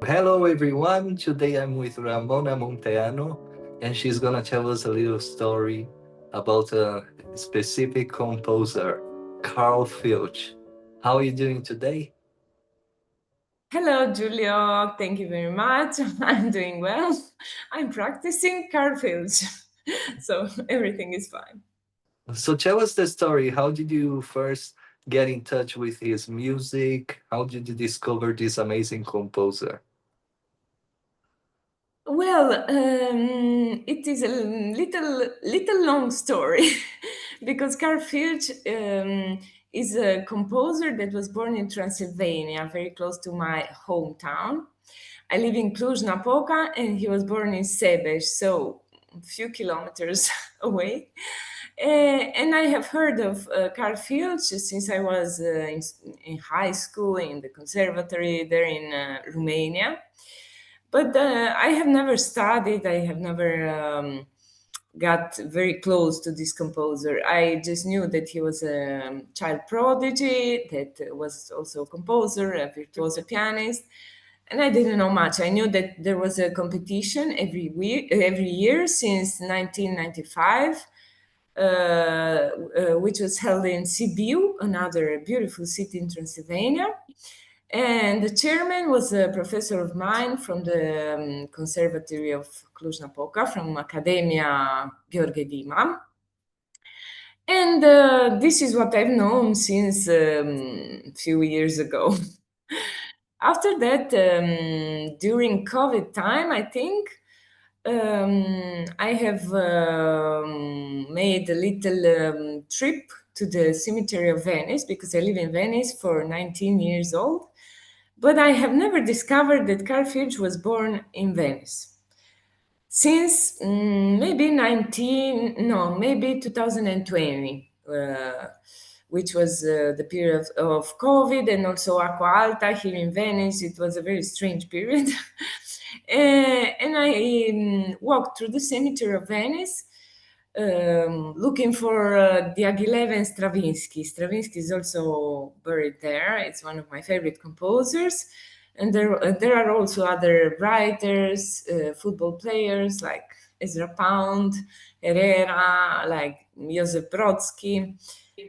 Hello everyone, today I'm with Ramona Munteanu and she's gonna tell us a little story about a specific composer, Carl Filtsch. How are you doing today? Hello, Giulio. Thank you very much. I'm doing well. I'm practicing car fields, so everything is fine. So tell us the story. How did you first get in touch with his music? How did you discover this amazing composer? Well, it is a little long story because Carl Filch is a composer that was born in Transylvania, very close to my hometown. I live in Cluj Napoca, and he was born in Sebeș, so a few kilometers away. And I have heard of Carl Filch since I was in high school, in the conservatory there in Romania. But I have never studied, I have never got very close to this composer. I just knew that he was a child prodigy, that was also a composer, a virtuoso pianist, and I didn't know much. I knew that there was a competition every year since 1995, which was held in Sibiu, another beautiful city in Transylvania. And the chairman was a professor of mine from the Conservatory of Cluj Napoca, from Academia Gheorghe Dima. And this is what I've known since a few years ago. After that, during COVID time, I think, I have made a little trip to the cemetery of Venice because I live in Venice for 19 years old. But I have never discovered that Carl Filch was born in Venice. Since maybe 2020, which was the period of COVID and also Acqua Alta here in Venice. It was a very strange period. And I walked through the cemetery of Venice looking for the Aguilera Stravinsky. Stravinsky is also buried there. It's one of my favorite composers. And there are also other writers, football players like Ezra Pound, Herrera, like Joseph Brodsky.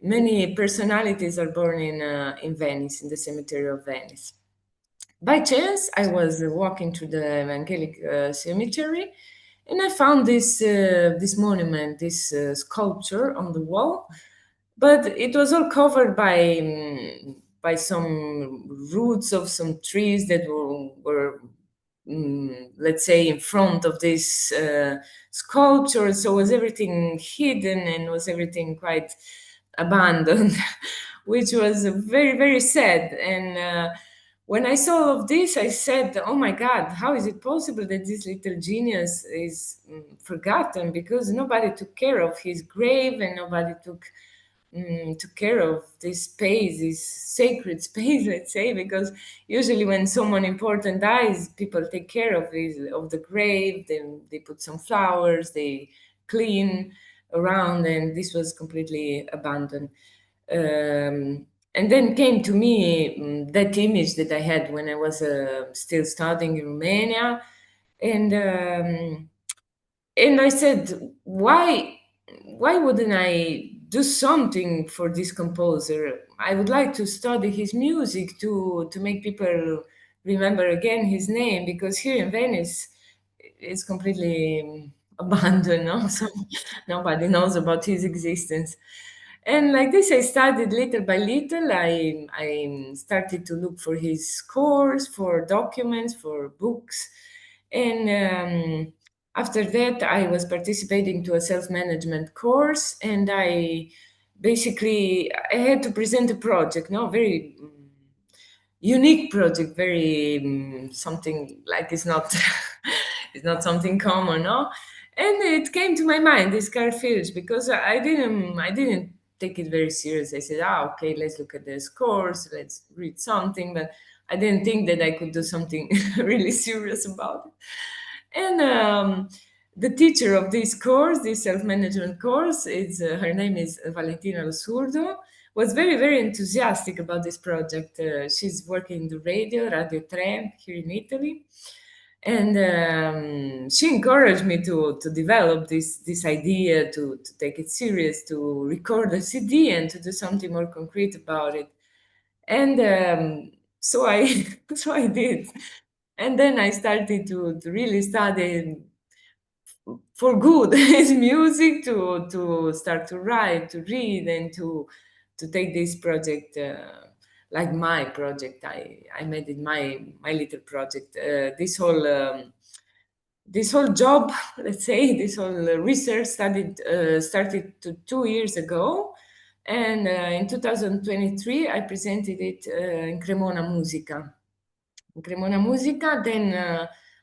Many personalities are born in Venice, in the cemetery of Venice. By chance, I was walking through the Evangelic cemetery, and I found this monument, this sculpture on the wall, but it was all covered by some roots of some trees that were let's say, in front of this sculpture. So was everything hidden and was everything quite abandoned, which was very, very sad. And when I saw all of this, I said, "Oh my God, how is it possible that this little genius is forgotten? Because nobody took care of his grave and nobody took care of this space, this sacred space, let's say, because usually when someone important dies, people take care of the grave, then they put some flowers, they clean around, and this was completely abandoned. And then came to me that image that I had when I was still studying in Romania, and and I said, why wouldn't I do something for this composer? I would like to study his music to make people remember again his name, because here in Venice it's completely abandoned, no? So nobody knows about his existence. And like this, I started little by little. I started to look for his scores, for documents, for books, and after that, I was participating to a self-management course, and I had to present a project, no, very unique project, very something like it's not it's not something common, no. And it came to my mind, this car fields, because I didn't take it very serious. I said, okay, let's look at the scores, let's read something, but I didn't think that I could do something really serious about it. And the teacher of this course, this self-management course, her name is Valentina Losurdo, was very, very enthusiastic about this project. She's working in the Radio 3 here in Italy. And she encouraged me to develop this idea, to take it serious, to record a CD and to do something more concrete about it. And so I so I did. And then I started to really study for good his music, to start to write, to read, and to take this project like my project. I made it my little project. This whole job, let's say, this whole research started 2 years ago, and in 2023 I presented it in Cremona Musica. In Cremona Musica, then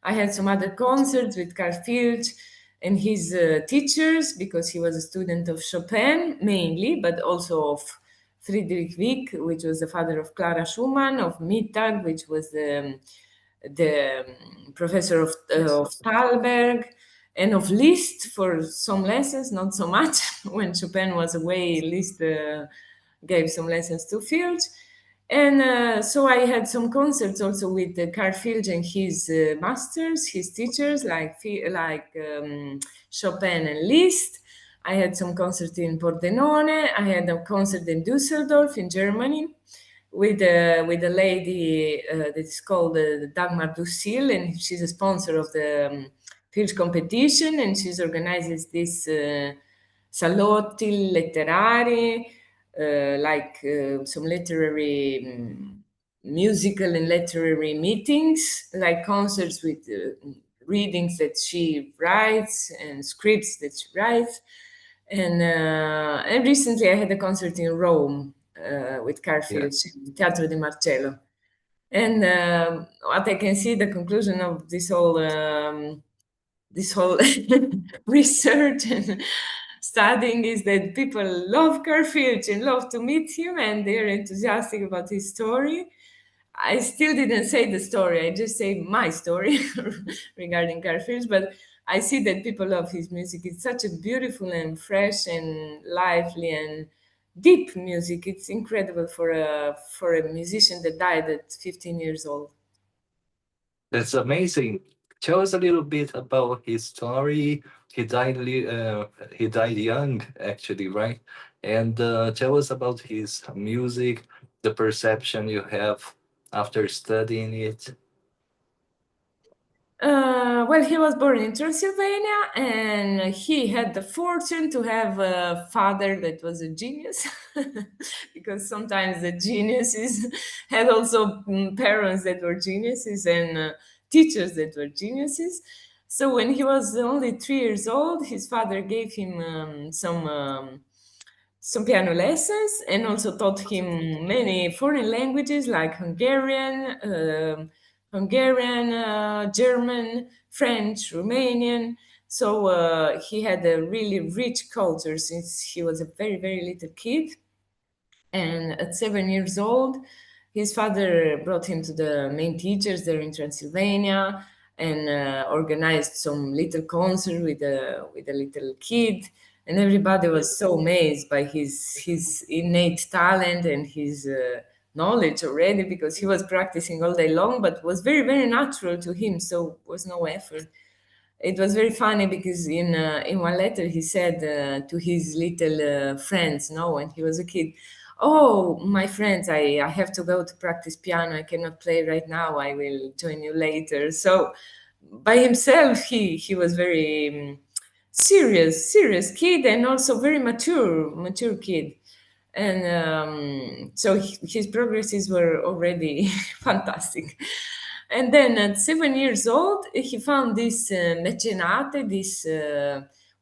I had some other concerts with Carl Filtsch and his teachers, because he was a student of Chopin mainly, but also of Friedrich Wieck, which was the father of Clara Schumann, of Mittag, which was the professor of Thalberg, and of Liszt for some lessons, not so much. When Chopin was away, Liszt gave some lessons to Filtsch. And so I had some concerts also with Carl Filtsch and his masters, his teachers, like Chopin and Liszt. I had some concerts in Pordenone. I had a concert in Düsseldorf in Germany with a lady that is called Dagmar Dusil, and she's a sponsor of the Filtsch competition, and she's organizes this salotti letterari, some literary musical and literary meetings, like concerts with readings that she writes and scripts that she writes. And recently I had a concert in Rome with Carl Yeah. Filtsch, Teatro di Marcello. And what I can see, the conclusion of this whole research and studying is that people love Carl Filtsch and love to meet him, and they're enthusiastic about his story. I still didn't say the story. I just say my story regarding Carl Filtsch, but I see that people love his music. It's such a beautiful and fresh and lively and deep music. It's incredible for a musician that died at 15 years old. That's amazing. Tell us a little bit about his story. He died young, actually, right? And tell us about his music, the perception you have after studying it. Well, he was born in Transylvania, and he had the fortune to have a father that was a genius, because sometimes the geniuses had also parents that were geniuses and teachers that were geniuses. So when he was only 3 years old, his father gave him some piano lessons, and also taught him many foreign languages like German, French, Romanian. So he had a really rich culture since he was a very, very little kid. And at 7 years old, his father brought him to the main teachers there in Transylvania, and organized some little concert with a little kid. And everybody was so amazed by his innate talent and his knowledge already, because he was practicing all day long, but was very, very natural to him. So was no effort. It was very funny because in one letter he said to his little friends, no, when he was a kid, "Oh, my friends, I have to go to practice piano. I cannot play right now. I will join you later." So by himself, he was very serious kid, and also very mature kid. And so his progresses were already fantastic. And then at 7 years old, he found this mecenate, this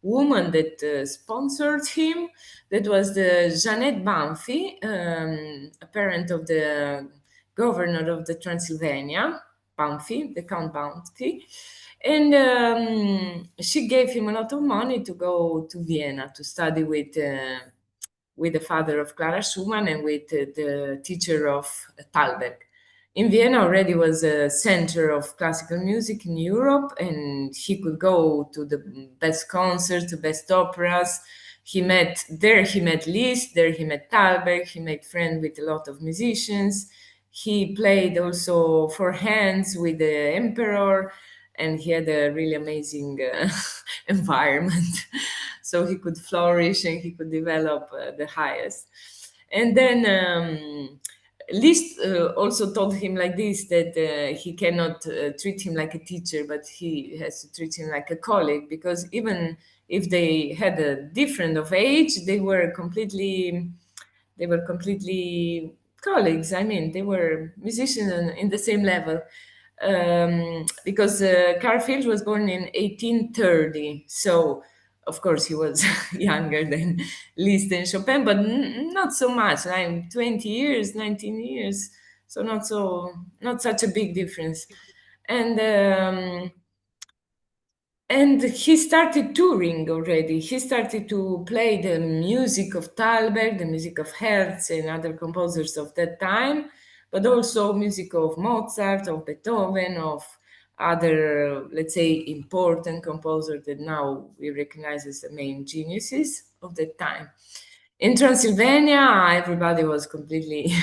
woman that sponsored him. That was the Jeannette Banfi, a parent of the governor of the Transylvania, Banfi, the Count Banfi. And she gave him a lot of money to go to Vienna to study with the father of Clara Schumann and with the teacher of Thalberg. In Vienna already was a center of classical music in Europe, and he could go to the best concerts, the best operas, He met Liszt, there he met Thalberg, he made friends with a lot of musicians. He played also for hands with the emperor, and he had a really amazing environment. So he could flourish and he could develop the highest. And then Liszt also told him like this, that he cannot treat him like a teacher, but he has to treat him like a colleague, because even if they had a different of age, they were completely colleagues. I mean, they were musicians in the same level. Because Carl Filtsch was born in 1830, so of course he was younger than Liszt and Chopin, but not so much, like 20 years, 19 years, so not such a big difference. And he started touring already. He started to play the music of Thalberg, the music of Herz, and other composers of that time, but also music of Mozart, of Beethoven, of other, let's say, important composers that now we recognize as the main geniuses of that time. In Transylvania, everybody was completely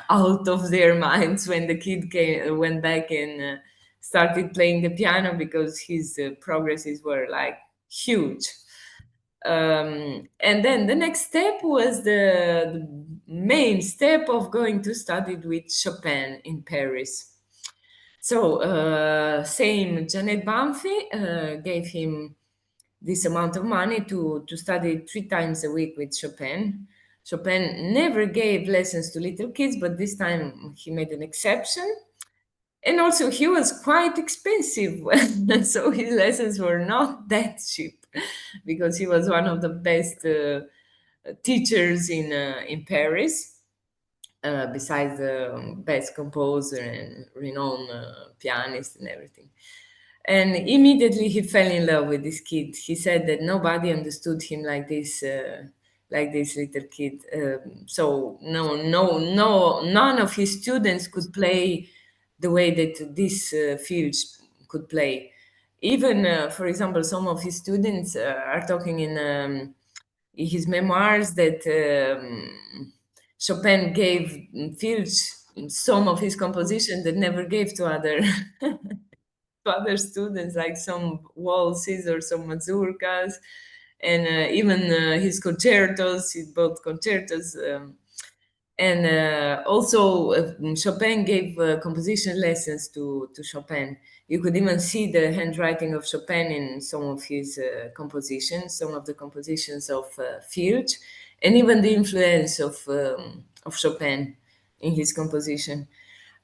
out of their minds when the went back and started playing the piano, because his progresses were like huge. And then the next step was the main step of going to study with Chopin in Paris. So, same Janet Banfi gave him this amount of money to study 3 times a week with Chopin. Chopin never gave lessons to little kids, but this time he made an exception. And also, he was quite expensive, so his lessons were not that cheap, because he was one of the best teachers in Paris, besides the best composer and renowned pianist and everything. And immediately he fell in love with this kid. He said that nobody understood him like this little kid. So none of his students could play the way that this Filtsch could play. Even, for example, some of his students are talking in his memoirs that Chopin gave Filtsch some of his compositions that never gave to other to other students, like some waltzes or some mazurkas, and even his concertos. He bought concertos. And also, Chopin gave composition lessons to Chopin. You could even see the handwriting of Chopin in some of his compositions, some of the compositions of Filtsch, and even the influence of Chopin in his composition.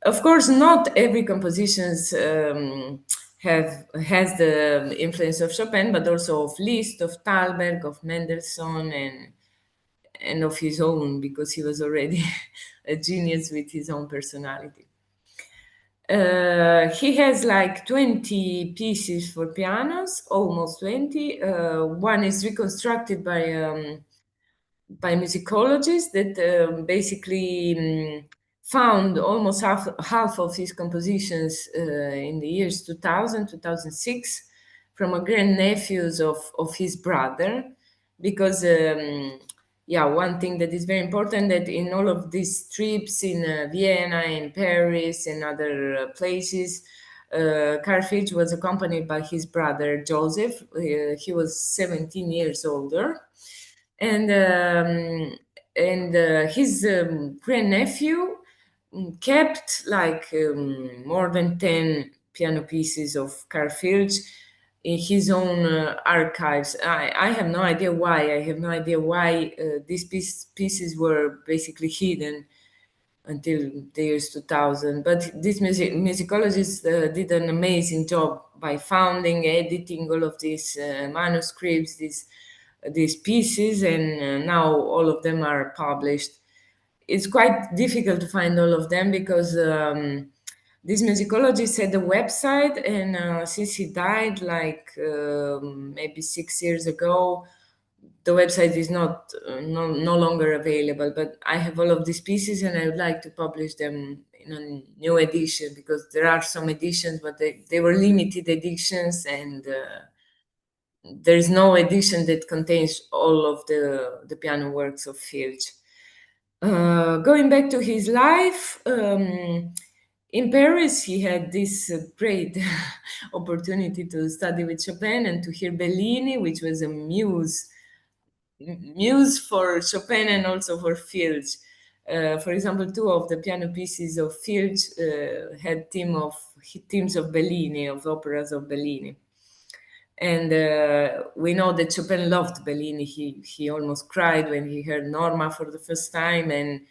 Of course, not every compositions has the influence of Chopin, but also of Liszt, of Thalberg, of Mendelssohn, and of his own, because he was already a genius with his own personality. He has like 20 pieces for pianos, almost 20. One is reconstructed by musicologists that basically found almost half of his compositions in the years 2000, 2006 from a grandnephews of his brother, because yeah, one thing that is very important, that in all of these trips in Vienna, in Paris, and other places, Carl Filtsch was accompanied by his brother Joseph. He was 17 years older, and his grandnephew kept like more than 10 piano pieces of Carl Filtsch in his own archives. I have no idea why. I have no idea why these pieces were basically hidden until the years 2000. But these musicologists did an amazing job by founding, editing all of these manuscripts, these pieces, and now all of them are published. It's quite difficult to find all of them, because this musicologist had a website, and since he died like maybe 6 years ago, the website is no longer available. But I have all of these pieces, and I would like to publish them in a new edition, because there are some editions, but they were limited editions, and there is no edition that contains all of the piano works of Filtsch. Going back to his life, in Paris, he had this great opportunity to study with Chopin and to hear Bellini, which was a muse for Chopin and also for Filtsch. For example, two of the piano pieces of Filtsch had themes of Bellini, of operas of Bellini. And we know that Chopin loved Bellini. He almost cried when he heard Norma for the first time, and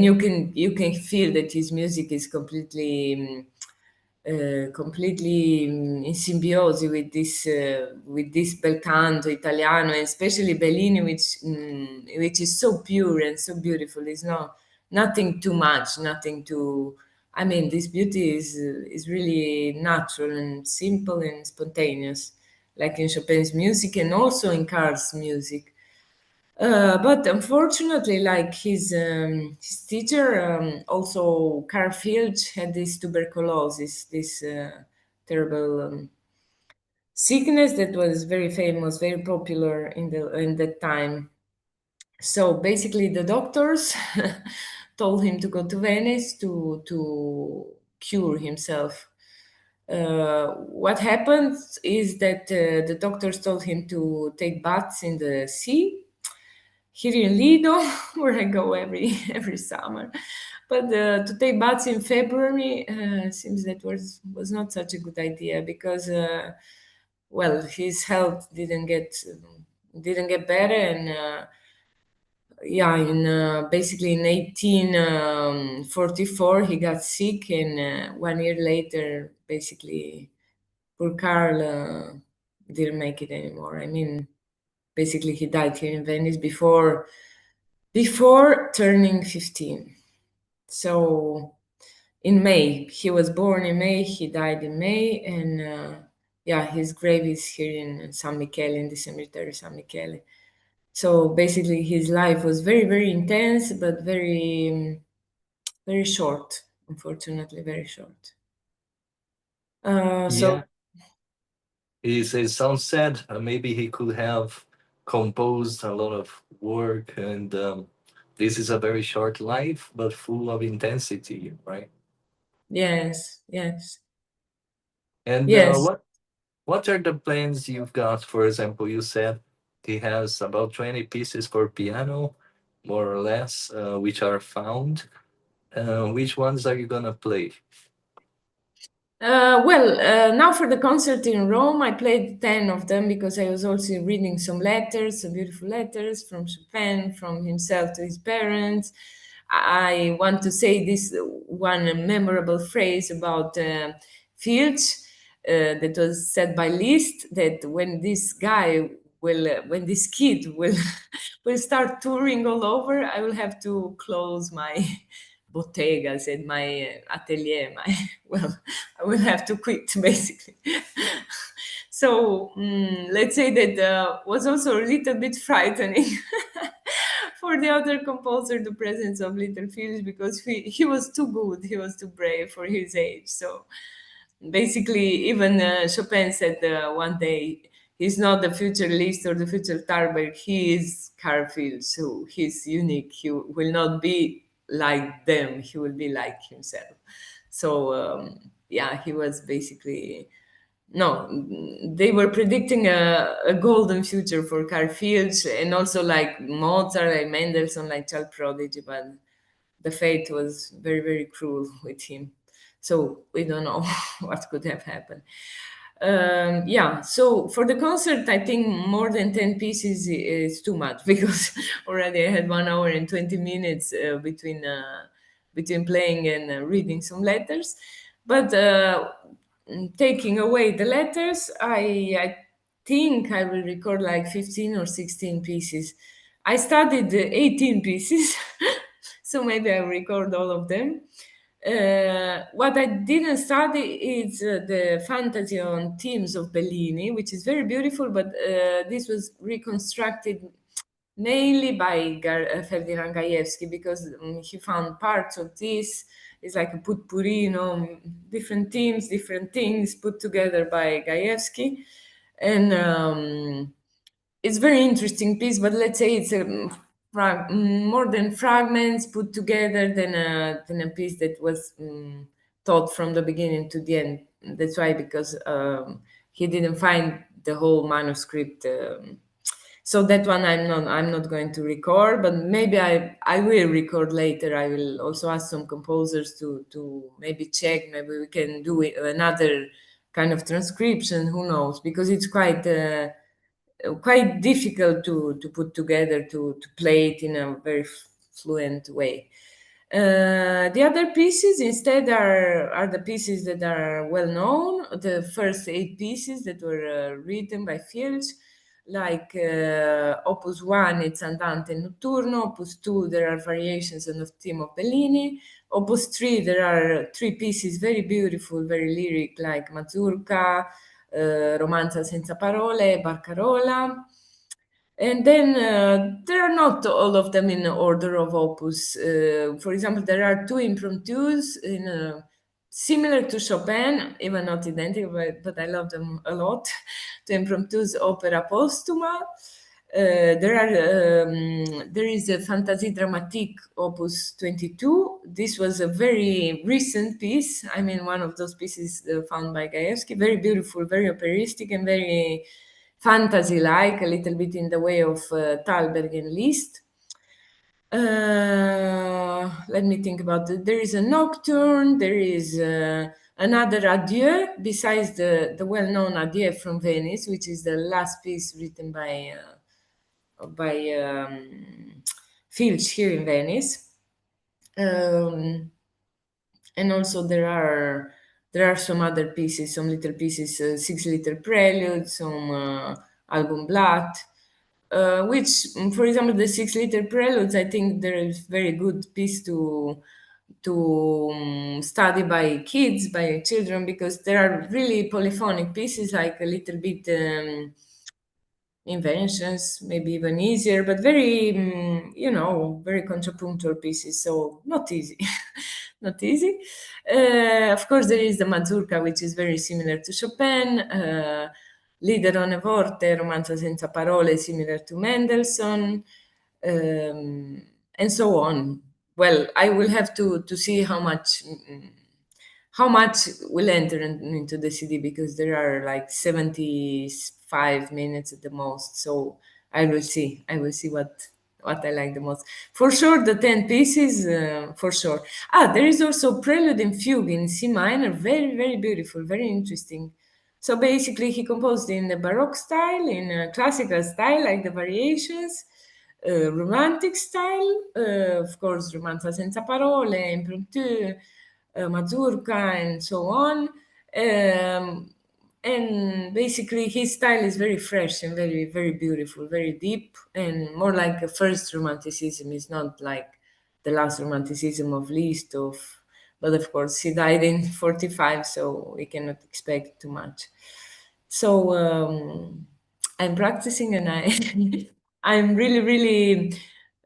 you can feel that his music is completely in symbiosis with this bel canto Italiano, and especially Bellini, which is so pure and so beautiful. It's nothing too much, nothing too. I mean, this beauty is really natural and simple and spontaneous, like in Chopin's music and also in Carl's music. But unfortunately, like his teacher, also Carl Filtsch had this tuberculosis, this terrible sickness that was very famous, very popular in that time. So basically, the doctors told him to go to Venice to cure himself. What happened is that the doctors told him to take baths in the sea here in Lido, where I go every summer. But to take baths in February seems that was not such a good idea because, well, his health didn't get better, and yeah, in basically in 1844 he got sick, and 1 year later, basically, poor Carl didn't make it anymore. I mean, basically he died here in Venice before turning 15. So in May, he was born in May, he died in May, and yeah, his grave is here in San Michele, in the cemetery San Michele. So basically, his life was very, very intense, but very, very short. Unfortunately, very short. So Yeah, it sounds sad. Maybe he could have composed a lot of work, and this is a very short life, but full of intensity, right? yes, yes, And yes. what are the plans you've got? For example, you said he has about 20 pieces for piano, more or less, which are found. Which ones are you gonna play? Well, now for the concert in Rome, I played 10 of them because I was also reading some letters, some beautiful letters from Chopin, from himself to his parents. I want to say this one memorable phrase about Filtsch that was said by Liszt, that when this kid will, will start touring all over, I will have to close my bottegas and my atelier, well, I will have to quit basically. So let's say that was also a little bit frightening for the other composer, the presence of little Filtsch, because he was too good, he was too brave for his age. So basically, even Chopin said one day, he's not the future Liszt or the future Thalberg, he is Carl Filtsch, so he's unique. He will not be like them, he will be like himself. So yeah, he was basically no, they were predicting a golden future for Carl Filtsch, and also like Mozart, like Mendelssohn, like child prodigy, but the fate was very, very cruel with him. So we don't know what could have happened. Yeah, so for the concert, I think more than 10 pieces is too much because already I had 1 hour and 20 minutes between playing and reading some letters. But taking away the letters, I think I will record like 15 or 16 pieces. I studied 18 pieces, so maybe I'll record all of them. What I didn't study is the fantasy on themes of Bellini, which is very beautiful, but this was reconstructed mainly by Ferdinand Gajewski because he found parts of this. It's like a potpourri, different themes, different things put together by Gajewski. And it's very interesting piece, but let's say it's a more than fragments put together than a piece that was taught from the beginning to the end. That's why, because he didn't find the whole manuscript. So that one I'm not going to record, but maybe I will record later. I will also ask some composers to maybe check. Maybe we can do another kind of transcription. Who knows? Because it's quite difficult to put together, to play it in a very fluent way. The other pieces instead are the pieces that are well known. The first 8 pieces that were written by Filtsch, like Opus 1, it's Andante Notturno. Opus 2, there are variations on the theme of Bellini. Opus 3, there are 3 pieces very beautiful, very lyric, like Mazurka, Romanza senza parole, Barcarola. And then there are not all of them in order of opus. For example, there are 2 impromptus similar to Chopin, even not identical, but I love them a lot. 2 impromptus opera postuma. There is a Fantasie Dramatique Opus 22. This was a very recent piece. I mean, one of those pieces found by Gajewski. Very beautiful, very operistic, and very fantasy-like, a little bit in the way of Thalberg and Liszt. Let me think about it. There is a nocturne. There is another adieu, besides the well-known adieu from Venice, which is the last piece written by Filtsch here in Venice. And also there are some other pieces, some little pieces, 6 liter prelude, some album blatt, which, for example, the 6 liter preludes, I think there is very good piece to study by kids, by children, because there are really polyphonic pieces, like a little bit inventions, maybe even easier, but very, very contrapuntal pieces. So not easy, not easy. Of course, there is the mazurka, which is very similar to Chopin. Liederone forte, romanza senza parole, similar to Mendelssohn, and so on. Well, I will have to see how much will enter into the CD, because there are like 75 minutes at the most. So I will see. I will see what I like the most. For sure, the 10 pieces, for sure. There is also Prelude and Fugue in C minor. Very, very beautiful, very interesting. So basically, he composed in the Baroque style, in a classical style, like the variations, romantic style, of course, romanza senza parole, impromptu, mazurka, and so on. And basically, his style is very fresh and very, very beautiful, very deep, and more like a first romanticism. It's not like the last romanticism of Liszt, but of course, he died in 45, so we cannot expect too much. So I'm practicing, and I'm really, really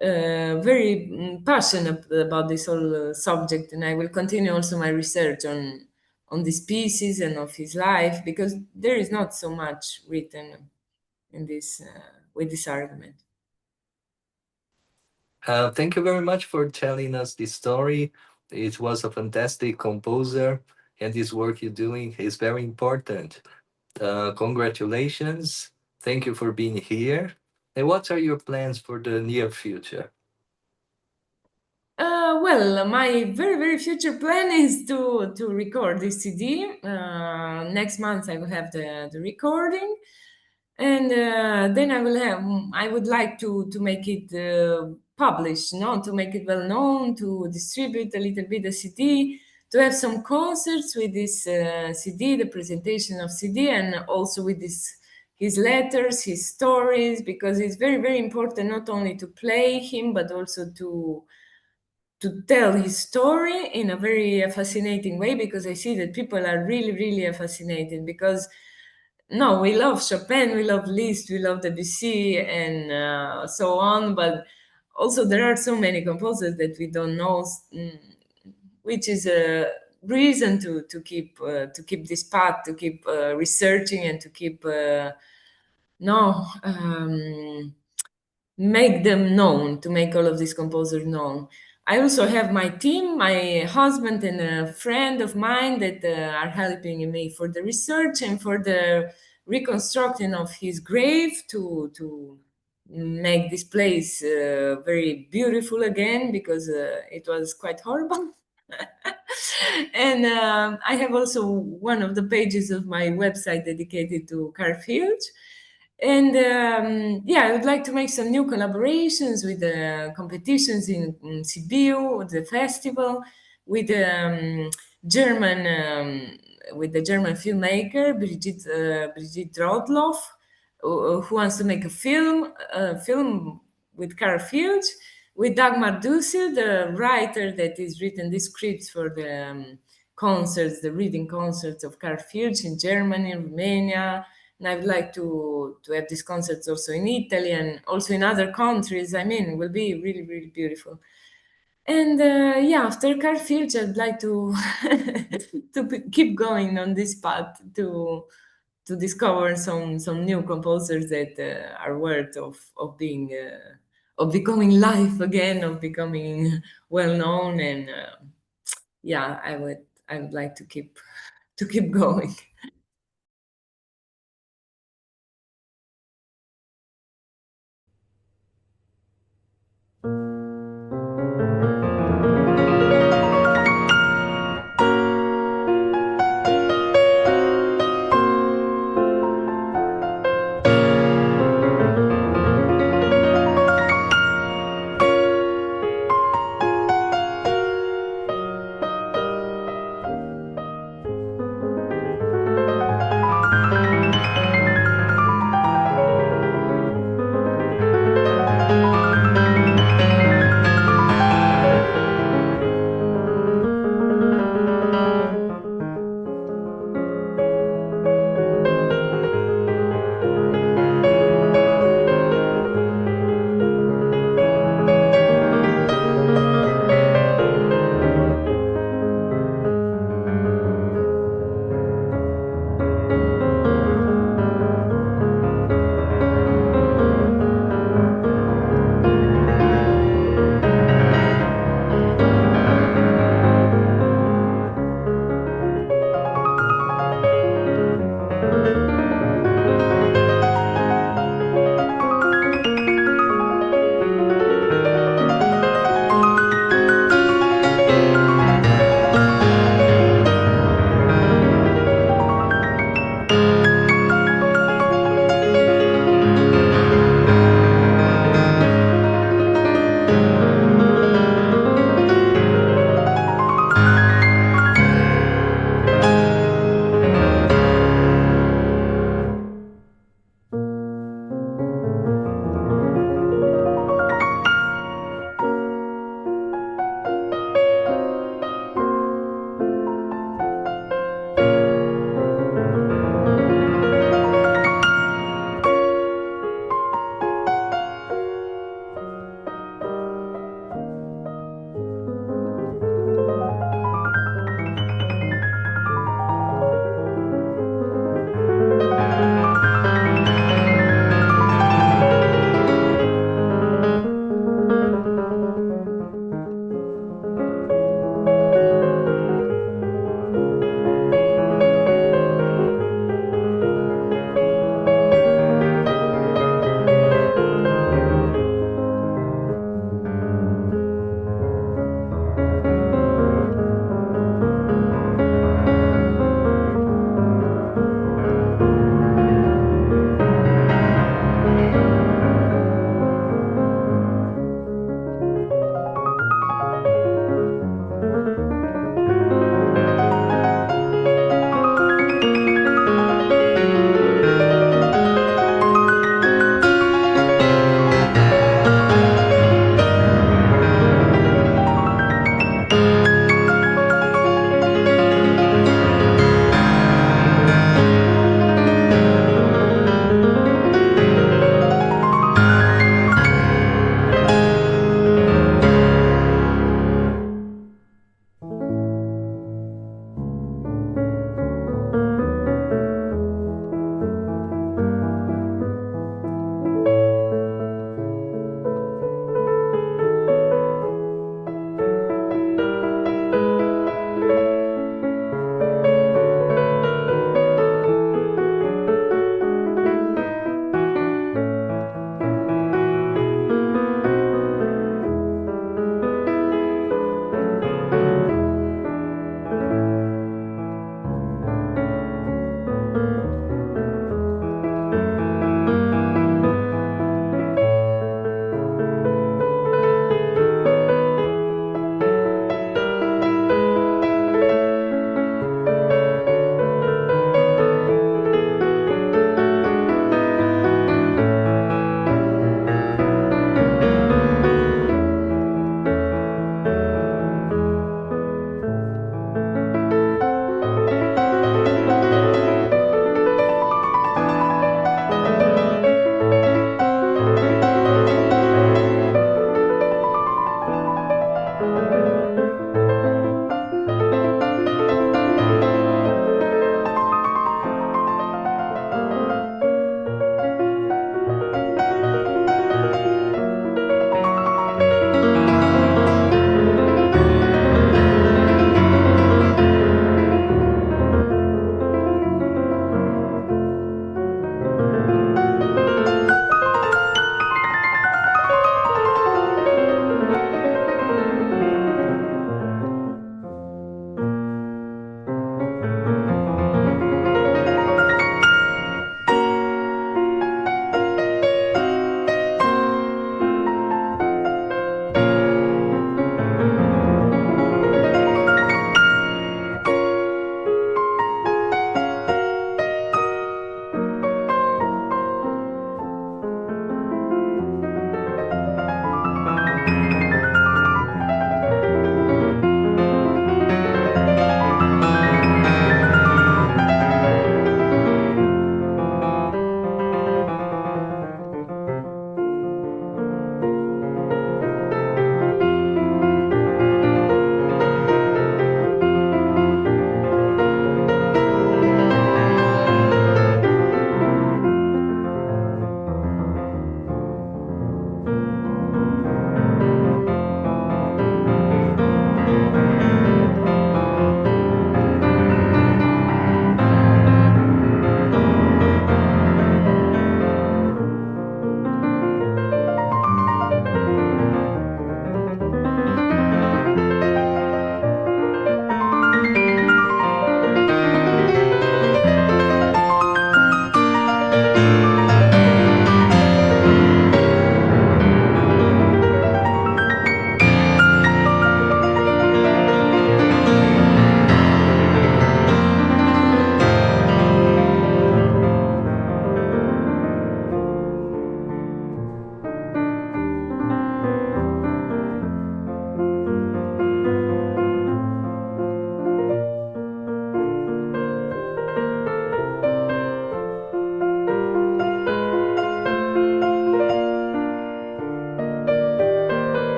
very passionate about this whole subject, and I will continue also my research on these pieces and of his life, because there is not so much written in this with this argument. Thank you very much for telling us this story. It was a fantastic composer, and this work you're doing is very important. Congratulations. Thank you for being here. And what are your plans for the near future? Well, my very, very future plan is to record this CD. Next month, I will have the recording, and then I would like to make it published, to make it well known, to distribute a little bit the CD, to have some concerts with this CD, the presentation of CD, and also with this his letters, his stories, because it's very, very important not only to play him, but also to tell his story in a very fascinating way, because I see that people are really, really fascinated, because no, we love Chopin, we love Liszt, we love Debussy, and so on, but also there are so many composers that we don't know, which is reason to keep this path, to keep researching, and to keep no make them known, to make all of these composers known. I also have my team, my husband and a friend of mine that are helping me for the research and for the reconstructing of his grave, to make this place very beautiful again, because it was quite horrible. And I have also one of the pages of my website dedicated to Carl Filtsch. And yeah, I would like to make some new collaborations with the competitions in Sibiu, the festival, with German, with the German filmmaker Brigitte Rodloff, who wants to make a film with Carl Filtsch, with Dagmar Dussel, the writer that is written the scripts for the concerts, the reading concerts of Carl Filtsch in Germany, Romania. And I would like to have these concerts also in Italy and also in other countries. I mean, it will be really, really beautiful. And yeah, after Carl Filtsch, I'd like to keep going on this path, to discover some new composers that are worth of being of becoming live again, of becoming well known. And yeah, I would like to keep going.